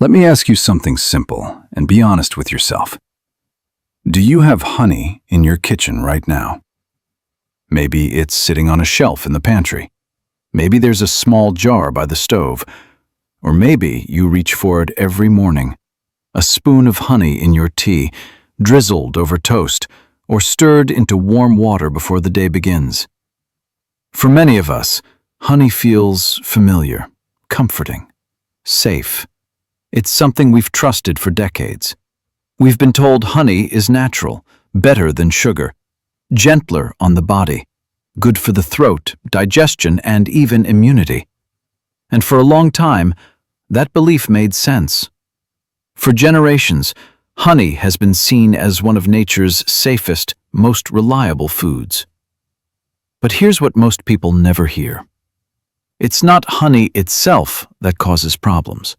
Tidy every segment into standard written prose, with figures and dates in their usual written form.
Let me ask you something simple and be honest with yourself. Do you have honey in your kitchen right now? Maybe it's sitting on a shelf in the pantry. Maybe there's a small jar by the stove. Or maybe you reach for it every morning. A spoon of honey in your tea, drizzled over toast, or stirred into warm water before the day begins. For many of us, honey feels familiar, comforting, safe. It's something we've trusted for decades. We've been told honey is natural, better than sugar, gentler on the body, good for the throat, digestion, and even immunity. And for a long time, that belief made sense. For generations, honey has been seen as one of nature's safest, most reliable foods. But here's what most people never hear. It's not honey itself that causes problems.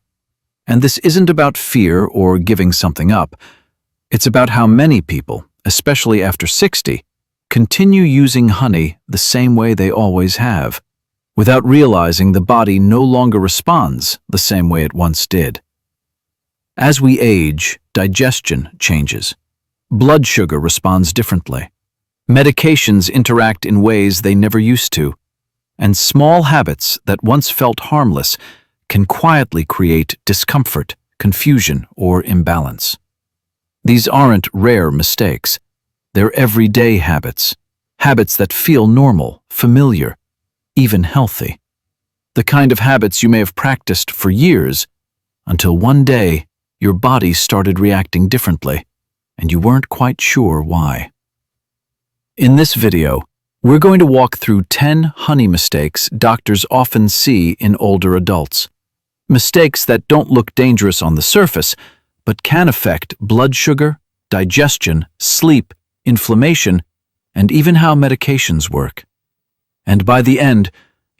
And this isn't about fear or giving something up. It's about how many people, especially after 60, continue using honey the same way they always have, without realizing the body no longer responds the same way it once did. As we age, digestion changes. Blood sugar responds differently. Medications interact in ways they never used to. And small habits that once felt harmless can quietly create discomfort, confusion, or imbalance. These aren't rare mistakes. They're everyday habits, habits that feel normal, familiar, even healthy. The kind of habits you may have practiced for years until one day your body started reacting differently, and you weren't quite sure why. In this video, we're going to walk through 10 honey mistakes doctors often see in older adults. Mistakes that don't look dangerous on the surface, but can affect blood sugar, digestion, sleep, inflammation, and even how medications work. And by the end,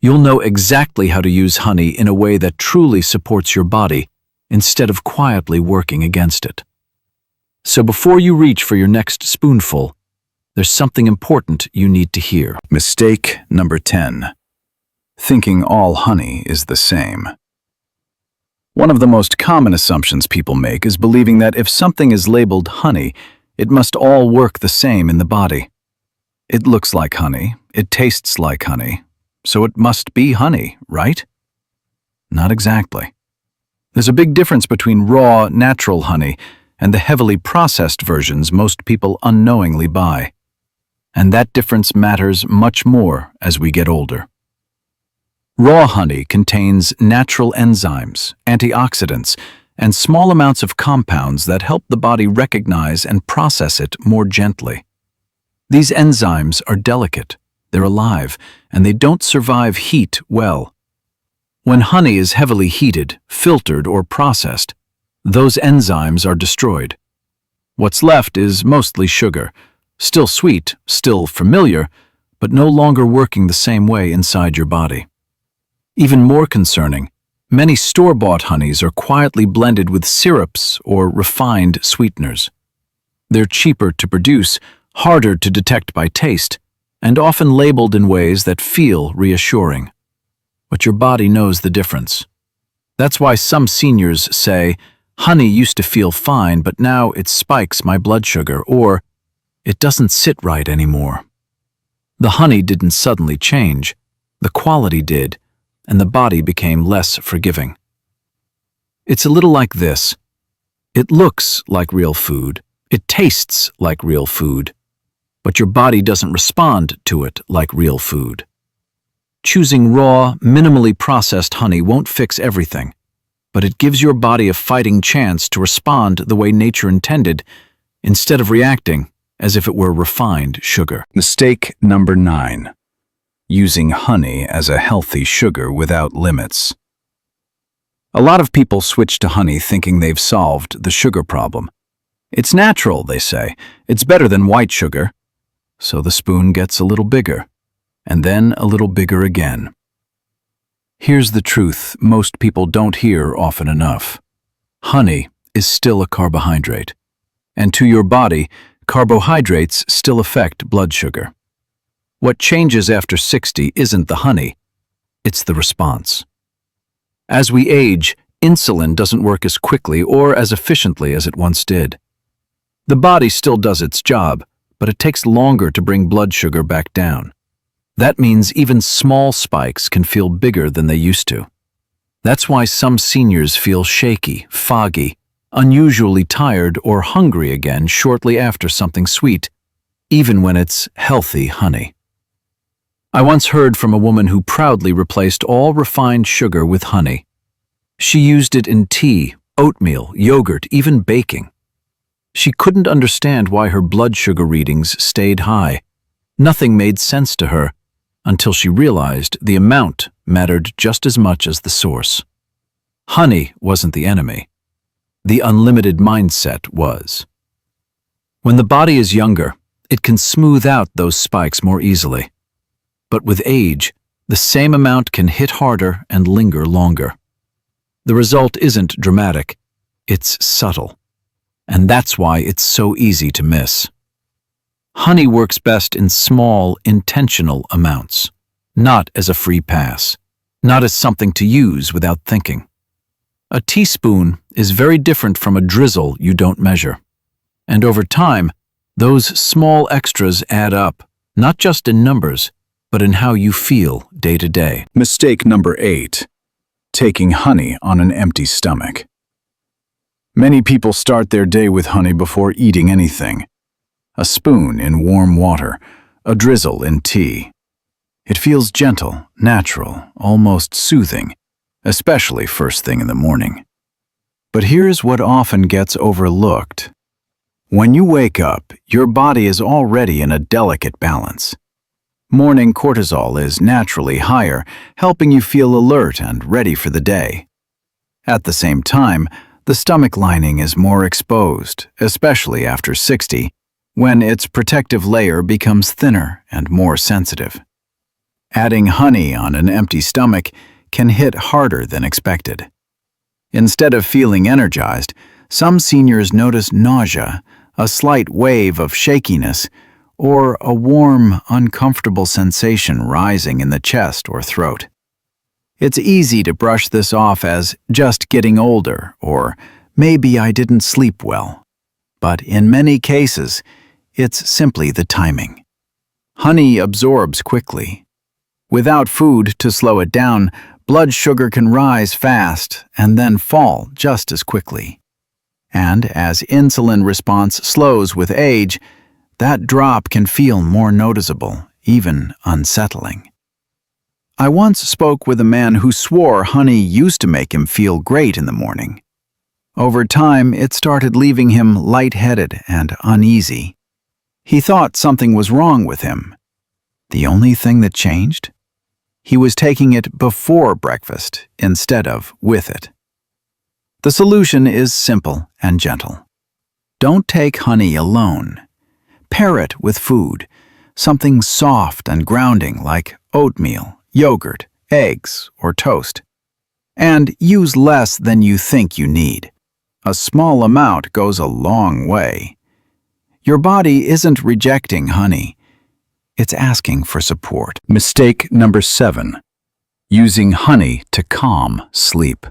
you'll know exactly how to use honey in a way that truly supports your body instead of quietly working against it. So before you reach for your next spoonful, there's something important you need to hear. Mistake number 10. Thinking all honey is the same. One of the most common assumptions people make is believing that if something is labeled honey, it must all work the same in the body. It looks like honey, it tastes like honey, so it must be honey, right? Not exactly. There's a big difference between raw, natural honey and the heavily processed versions most people unknowingly buy. And that difference matters much more as we get older. Raw honey contains natural enzymes, antioxidants, and small amounts of compounds that help the body recognize and process it more gently. These enzymes are delicate, they're alive, and they don't survive heat well. When honey is heavily heated, filtered, or processed, those enzymes are destroyed. What's left is mostly sugar, still sweet, still familiar, but no longer working the same way inside your body. Even more concerning, many store-bought honeys are quietly blended with syrups or refined sweeteners. They're cheaper to produce, harder to detect by taste, and often labeled in ways that feel reassuring. But your body knows the difference. That's why some seniors say, "Honey used to feel fine, but now it spikes my blood sugar," or "It doesn't sit right anymore." The honey didn't suddenly change, the quality did, and the body became less forgiving. It's a little like this. It looks like real food, it tastes like real food, but your body doesn't respond to it like real food. Choosing raw, minimally processed honey won't fix everything, but it gives your body a fighting chance to respond the way nature intended, instead of reacting as if it were refined sugar. Mistake number 9. Using honey as a healthy sugar without limits. A lot of people switch to honey thinking they've solved the sugar problem. It's natural, they say. It's better than white sugar. So the spoon gets a little bigger, and then a little bigger again. Here's the truth most people don't hear often enough. Honey is still a carbohydrate, and to your body, carbohydrates still affect blood sugar. What changes after 60 isn't the honey, it's the response. As we age, Insulin doesn't work as quickly or as efficiently as it once did. The body still does its job, but it takes longer to bring blood sugar back down. That means even small spikes can feel bigger than they used to. That's why some seniors feel shaky, foggy, unusually tired or hungry again shortly after something sweet, even when it's healthy honey. I once heard from a woman who proudly replaced all refined sugar with honey. She used it in tea, oatmeal, yogurt, even baking. She couldn't understand why her blood sugar readings stayed high. Nothing made sense to her until she realized the amount mattered just as much as the source. Honey wasn't the enemy. The unlimited mindset was. When the body is younger, it can smooth out those spikes more easily. But with age, the same amount can hit harder and linger longer. The result isn't dramatic, it's subtle. And that's why it's so easy to miss. Honey works best in small, intentional amounts, not as a free pass, not as something to use without thinking. A teaspoon is very different from a drizzle you don't measure. And over time, those small extras add up, not just in numbers, but in how you feel day to day. Mistake number 8. Taking honey on an empty stomach. Many people start their day with honey before eating anything. A spoon in warm water, a drizzle in tea. It feels gentle, natural, almost soothing, especially first thing in the morning. But here's what often gets overlooked. When you wake up, your body is already in a delicate balance. Morning cortisol is naturally higher, helping you feel alert and ready for the day. At the same time, the stomach lining is more exposed, especially after 60, when its protective layer becomes thinner and more sensitive. Adding honey on an empty stomach can hit harder than expected. Instead of feeling energized, some seniors notice nausea, a slight wave of shakiness, or a warm, uncomfortable sensation rising in the chest or throat. It's easy to brush this off as just getting older or maybe I didn't sleep well. But in many cases, it's simply the timing. Honey absorbs quickly. Without food to slow it down, blood sugar can rise fast and then fall just as quickly. And as insulin response slows with age, that drop can feel more noticeable, even unsettling. I once spoke with a man who swore honey used to make him feel great in the morning. Over time, it started leaving him lightheaded and uneasy. He thought something was wrong with him. The only thing that changed? He was taking it before breakfast instead of with it. The solution is simple and gentle. Don't take honey alone. Pair it with food, something soft and grounding like oatmeal, yogurt, eggs, or toast. And use less than you think you need. A small amount goes a long way. Your body isn't rejecting honey. It's asking for support. Mistake number 7. Using honey to calm sleep.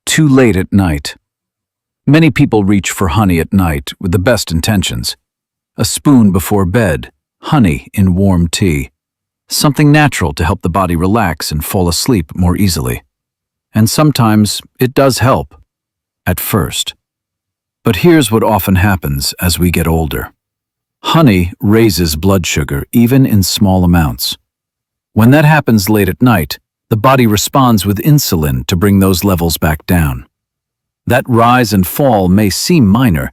Too late at night. Many people reach for honey at night with the best intentions. A spoon before bed, honey in warm tea. Something natural to help the body relax and fall asleep more easily. And sometimes it does help, at first. But here's what often happens as we get older. Honey raises blood sugar even in small amounts. When that happens late at night, the body responds with insulin to bring those levels back down. That rise and fall may seem minor,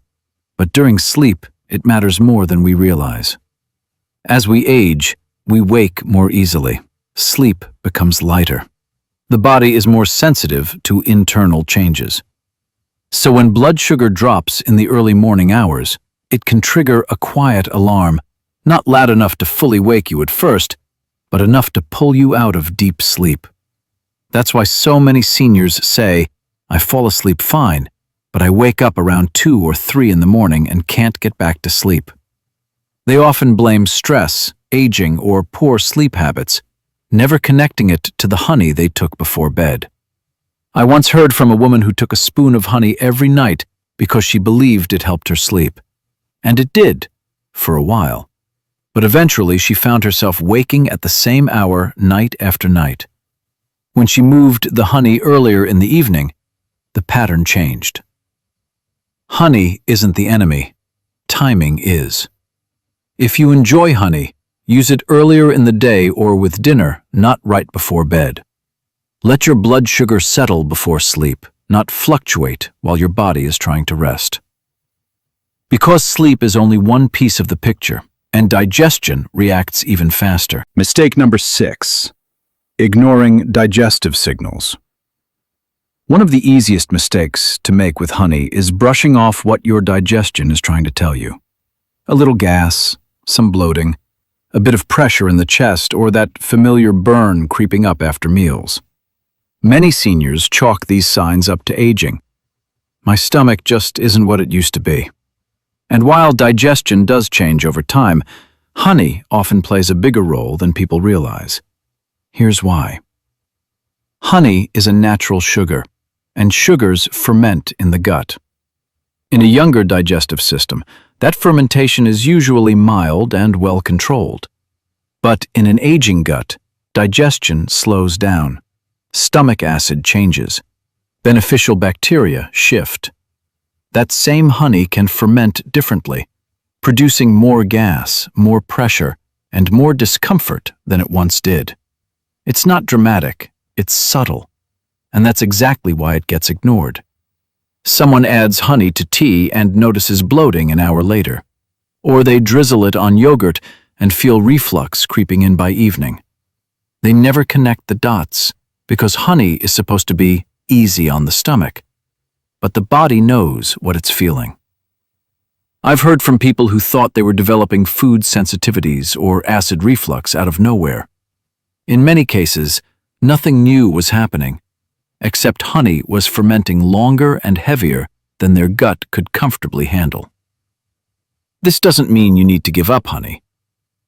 but during sleep, it matters more than we realize. As we age, we wake more easily. Sleep becomes lighter. The body is more sensitive to internal changes. So when blood sugar drops in the early morning hours, it can trigger a quiet alarm, not loud enough to fully wake you at first, but enough to pull you out of deep sleep. That's why so many seniors say, I fall asleep fine, but I wake up around 2 or 3 in the morning and can't get back to sleep. They often blame stress, aging, or poor sleep habits, never connecting it to the honey they took before bed. I once heard from a woman who took a spoon of honey every night because she believed it helped her sleep. And it did, for a while. But eventually she found herself waking at the same hour night after night. When she moved the honey earlier in the evening, the pattern changed. Honey isn't the enemy. Timing is. If you enjoy honey, use it earlier in the day or with dinner, not right before bed. Let your blood sugar settle before sleep, not fluctuate while your body is trying to rest. Because sleep is only one piece of the picture, and digestion reacts even faster. Mistake number 6. Ignoring digestive signals. One of the easiest mistakes to make with honey is brushing off what your digestion is trying to tell you. A little gas, some bloating, a bit of pressure in the chest, or that familiar burn creeping up after meals. Many seniors chalk these signs up to aging. My stomach just isn't what it used to be. And while digestion does change over time, honey often plays a bigger role than people realize. Here's why. Honey is a natural sugar, and sugars ferment in the gut. In a younger digestive system, that fermentation is usually mild and well controlled. But in an aging gut, digestion slows down. Stomach acid changes. Beneficial bacteria shift. That same honey can ferment differently, producing more gas, more pressure, and more discomfort than it once did. It's not dramatic, it's subtle, and that's exactly why it gets ignored. Someone adds honey to tea and notices bloating an hour later, or they drizzle it on yogurt and feel reflux creeping in by evening. They never connect the dots, because honey is supposed to be easy on the stomach, but the body knows what it's feeling. I've heard from people who thought they were developing food sensitivities or acid reflux out of nowhere. In many cases, nothing new was happening, except honey was fermenting longer and heavier than their gut could comfortably handle. This doesn't mean you need to give up honey.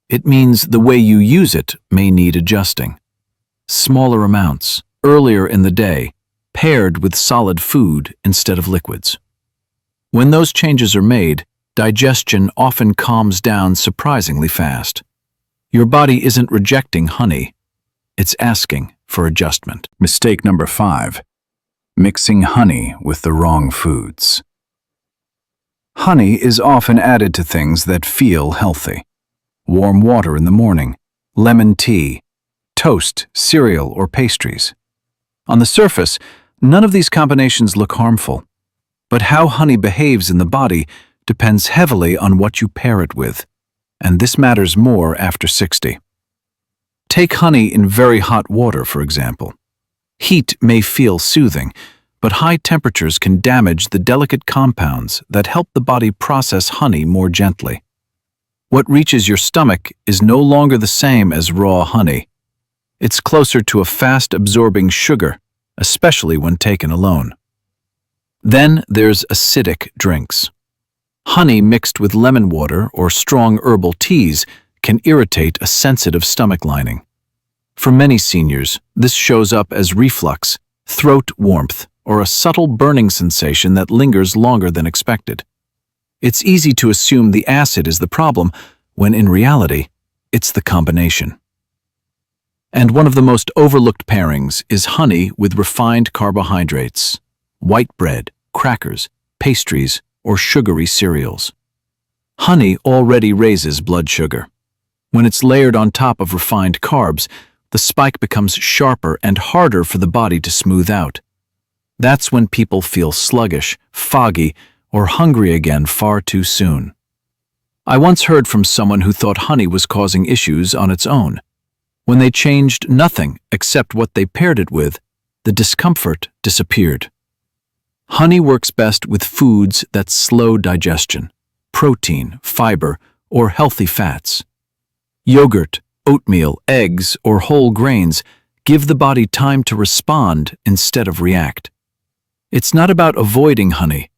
It means the way you use it may need adjusting. Smaller amounts, earlier in the day, paired with solid food instead of liquids. When those changes are made, digestion often calms down surprisingly fast. Your body isn't rejecting honey, it's asking for adjustment. Mistake number 5. Mixing honey with the wrong foods. Honey is often added to things that feel healthy. Warm water in the morning, lemon tea, toast, cereal, or pastries. On the surface, none of these combinations look harmful, but how honey behaves in the body depends heavily on what you pair it with, and this matters more after 60. Take honey in very hot water, for example. Heat may feel soothing, but high temperatures can damage the delicate compounds that help the body process honey more gently. What reaches your stomach is no longer the same as raw honey. It's closer to a fast-absorbing sugar, especially when taken alone. Then there's acidic drinks. Honey mixed with lemon water or strong herbal teas can irritate a sensitive stomach lining. For many seniors, this shows up as reflux, throat warmth, or a subtle burning sensation that lingers longer than expected. It's easy to assume the acid is the problem, when in reality, it's the combination. And one of the most overlooked pairings is honey with refined carbohydrates, white bread, crackers, pastries, or sugary cereals. Honey already raises blood sugar. When it's layered on top of refined carbs, the spike becomes sharper and harder for the body to smooth out. That's when people feel sluggish, foggy, or hungry again far too soon. I once heard from someone who thought honey was causing issues on its own. When they changed nothing except what they paired it with, the discomfort disappeared. Honey works best with foods that slow digestion, protein, fiber, or healthy fats. Yogurt, oatmeal, eggs, or whole grains give the body time to respond instead of react. It's not about avoiding honey.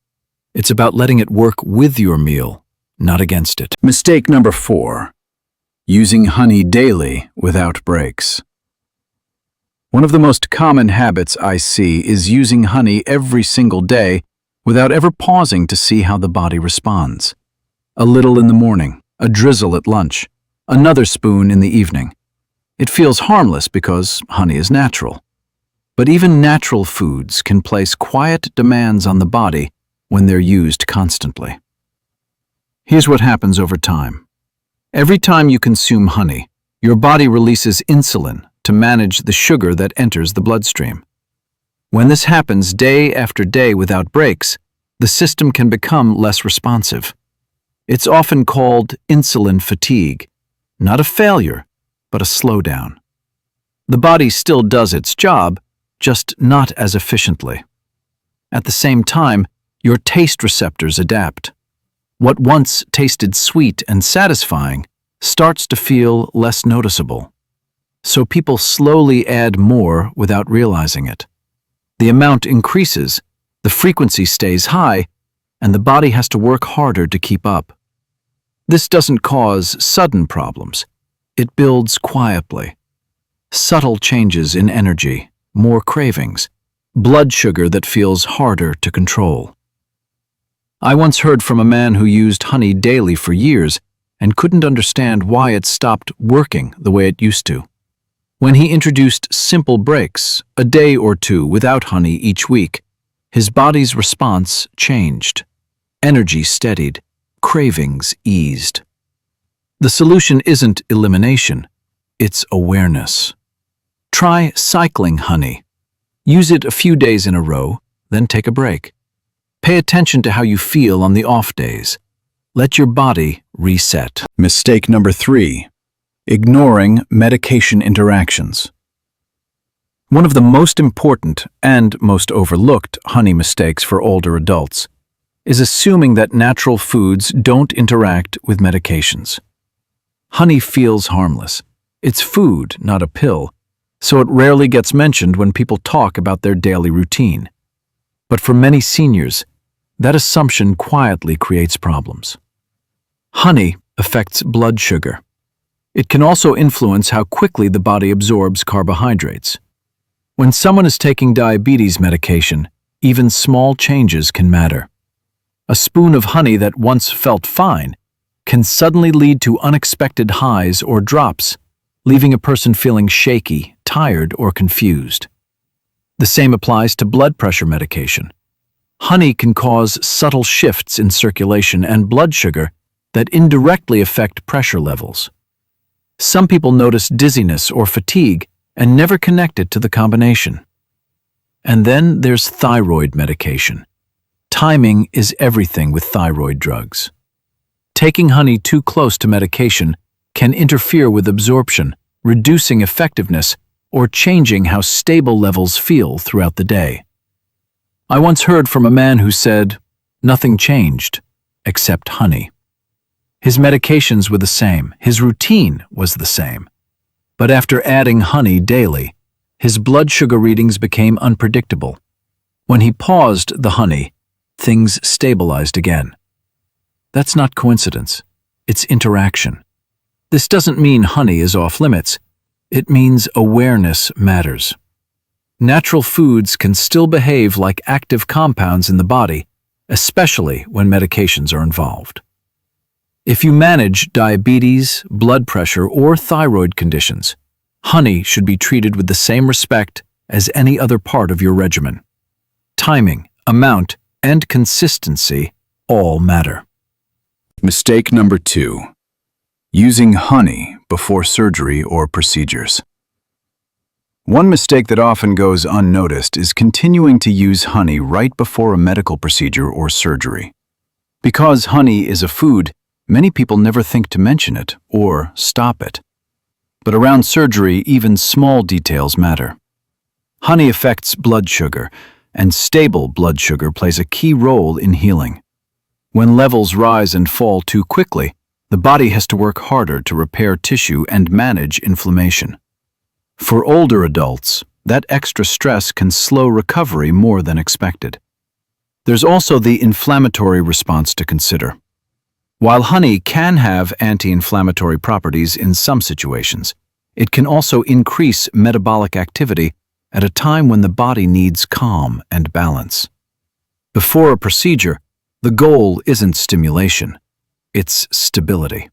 It's about letting it work with your meal, not against it. Mistake number 4. Using honey daily without breaks. One of the most common habits I see is using honey every single day without ever pausing to see how the body responds. A little in the morning, a drizzle at lunch, another spoon in the evening. It feels harmless because honey is natural. But even natural foods can place quiet demands on the body when they're used constantly. Here's what happens over time. Every time you consume honey, your body releases insulin to manage the sugar that enters the bloodstream. When this happens day after day without breaks, the system can become less responsive. It's often called insulin fatigue, not a failure, but a slowdown. The body still does its job, just not as efficiently. At the same time, your taste receptors adapt. What once tasted sweet and satisfying starts to feel less noticeable. So people slowly add more without realizing it. The amount increases, the frequency stays high, and the body has to work harder to keep up. This doesn't cause sudden problems. It builds quietly. Subtle changes in energy, more cravings, blood sugar that feels harder to control. I once heard from a man who used honey daily for years and couldn't understand why it stopped working the way it used to. When he introduced simple breaks, a day or two without honey each week, his body's response changed. Energy steadied, cravings eased. The solution isn't elimination, it's awareness. Try cycling honey. Use it a few days in a row, then take a break. Pay attention to how you feel on the off days. Let your body reset. Mistake number 3. Ignoring medication interactions. One of the most important and most overlooked honey mistakes for older adults is assuming that natural foods don't interact with medications. Honey feels harmless. It's food, not a pill, so it rarely gets mentioned when people talk about their daily routine. But for many seniors, that assumption quietly creates problems. Honey affects blood sugar. It can also influence how quickly the body absorbs carbohydrates. When someone is taking diabetes medication, even small changes can matter. A spoon of honey that once felt fine can suddenly lead to unexpected highs or drops, leaving a person feeling shaky, tired, or confused. The same applies to blood pressure medication. Honey can cause subtle shifts in circulation and blood sugar that indirectly affect pressure levels. Some people notice dizziness or fatigue and never connect it to the combination. And then there's thyroid medication. Timing is everything with thyroid drugs. Taking honey too close to medication can interfere with absorption, reducing effectiveness, or changing how stable levels feel throughout the day. I once heard from a man who said, "Nothing changed, except honey." His medications were the same, his routine was the same. But after adding honey daily, his blood sugar readings became unpredictable. When he paused the honey, things stabilized again. That's not coincidence, it's interaction. This doesn't mean honey is off limits. It means awareness matters. Natural foods can still behave like active compounds in the body, especially when medications are involved. If you manage diabetes, blood pressure, or thyroid conditions, honey should be treated with the same respect as any other part of your regimen. Timing, amount, and consistency all matter. Mistake number 2. Using honey before surgery or procedures. One mistake that often goes unnoticed is continuing to use honey right before a medical procedure or surgery. Because honey is a food, many people never think to mention it or stop it. But around surgery, even small details matter. Honey affects blood sugar, and stable blood sugar plays a key role in healing. When levels rise and fall too quickly, the body has to work harder to repair tissue and manage inflammation. For older adults, that extra stress can slow recovery more than expected. There's also the inflammatory response to consider. While honey can have anti-inflammatory properties in some situations, it can also increase metabolic activity at a time when the body needs calm and balance. Before a procedure, the goal isn't stimulation, it's stability.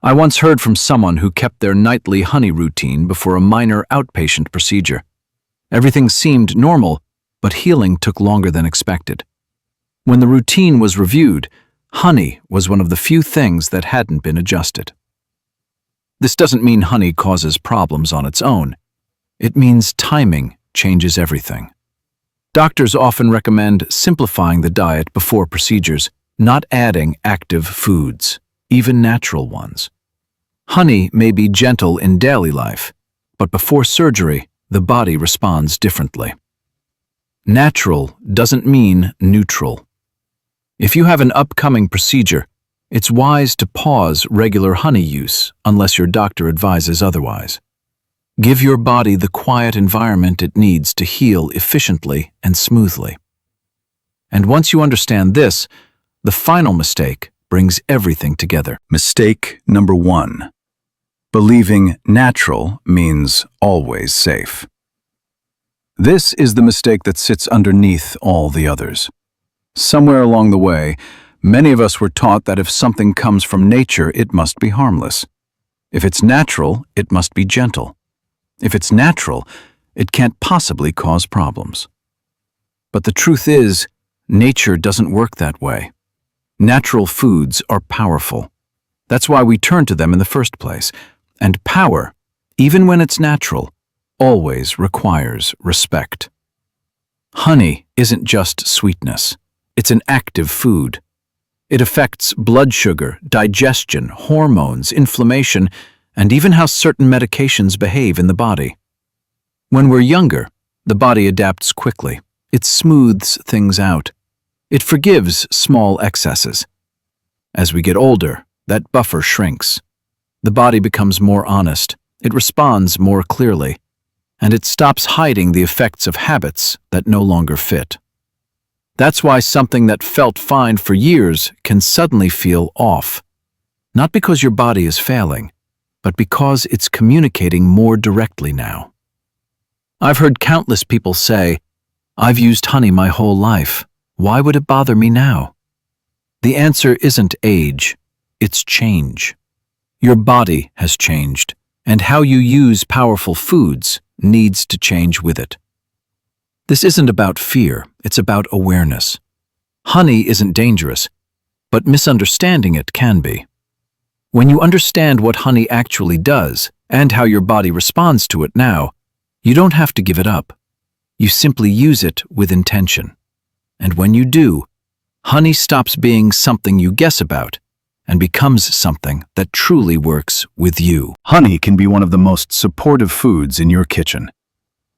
I once heard from someone who kept their nightly honey routine before a minor outpatient procedure. Everything seemed normal, but healing took longer than expected. When the routine was reviewed, honey was one of the few things that hadn't been adjusted. This doesn't mean honey causes problems on its own. It means timing changes everything. Doctors often recommend simplifying the diet before procedures, not adding active foods, even natural ones. Honey may be gentle in daily life, but before surgery, the body responds differently. Natural doesn't mean neutral. If you have an upcoming procedure, it's wise to pause regular honey use unless your doctor advises otherwise. Give your body the quiet environment it needs to heal efficiently and smoothly. And once you understand this, the final mistake brings everything together. Mistake number 1. Believing natural means always safe. This is the mistake that sits underneath all the others. Somewhere along the way, many of us were taught that if something comes from nature, it must be harmless. If it's natural, it must be gentle. If it's natural, it can't possibly cause problems. But the truth is, nature doesn't work that way. Natural foods are powerful. That's why we turn to them in the first place. And power, even when it's natural, always requires respect. Honey isn't just sweetness. It's an active food. It affects blood sugar, digestion, hormones, inflammation, and even how certain medications behave in the body. When we're younger, the body adapts quickly. It smooths things out. It forgives small excesses. As we get older, that buffer shrinks. The body becomes more honest. It responds more clearly. And it stops hiding the effects of habits that no longer fit. That's why something that felt fine for years can suddenly feel off. Not because your body is failing, but because it's communicating more directly now. I've heard countless people say, "I've used honey my whole life. Why would it bother me now?" The answer isn't age, it's change. Your body has changed, and how you use powerful foods needs to change with it. This isn't about fear, it's about awareness. Honey isn't dangerous, but misunderstanding it can be. When you understand what honey actually does and how your body responds to it now, you don't have to give it up. You simply use it with intention. And when you do, honey stops being something you guess about and becomes something that truly works with you. Honey can be one of the most supportive foods in your kitchen.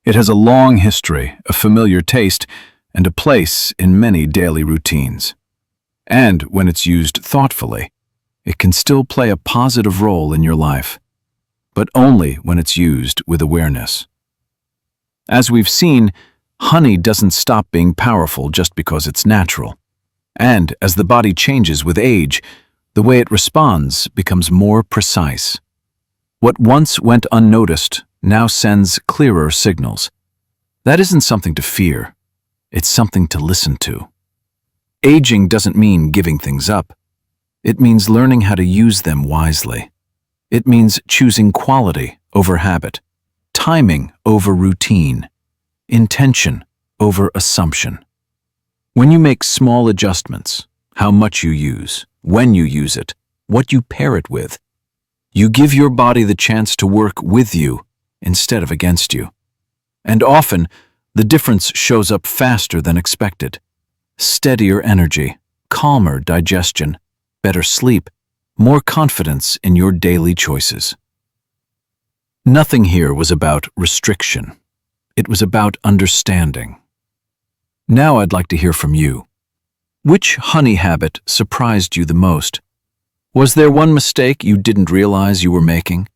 It has a long history, a familiar taste, and a place in many daily routines. And when it's used thoughtfully, it can still play a positive role in your life, but only when it's used with awareness. As we've seen, honey doesn't stop being powerful just because it's natural. And as the body changes with age, the way it responds becomes more precise. What once went unnoticed now sends clearer signals. That isn't something to fear, it's something to listen to. Aging doesn't mean giving things up. It means learning how to use them wisely. It means choosing quality over habit, timing over routine, intention over assumption. When you make small adjustments, how much you use, when you use it, what you pair it with, you give your body the chance to work with you instead of against you. And often, the difference shows up faster than expected. Steadier energy, calmer digestion, better sleep, more confidence in your daily choices. Nothing here was about restriction. It was about understanding. Now I'd like to hear from you. Which honey habit surprised you the most? Was there one mistake you didn't realize you were making?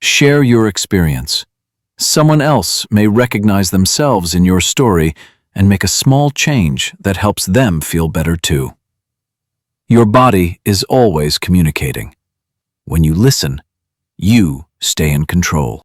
Share your experience. Someone else may recognize themselves in your story and make a small change that helps them feel better too. Your body is always communicating. When you listen, you stay in control.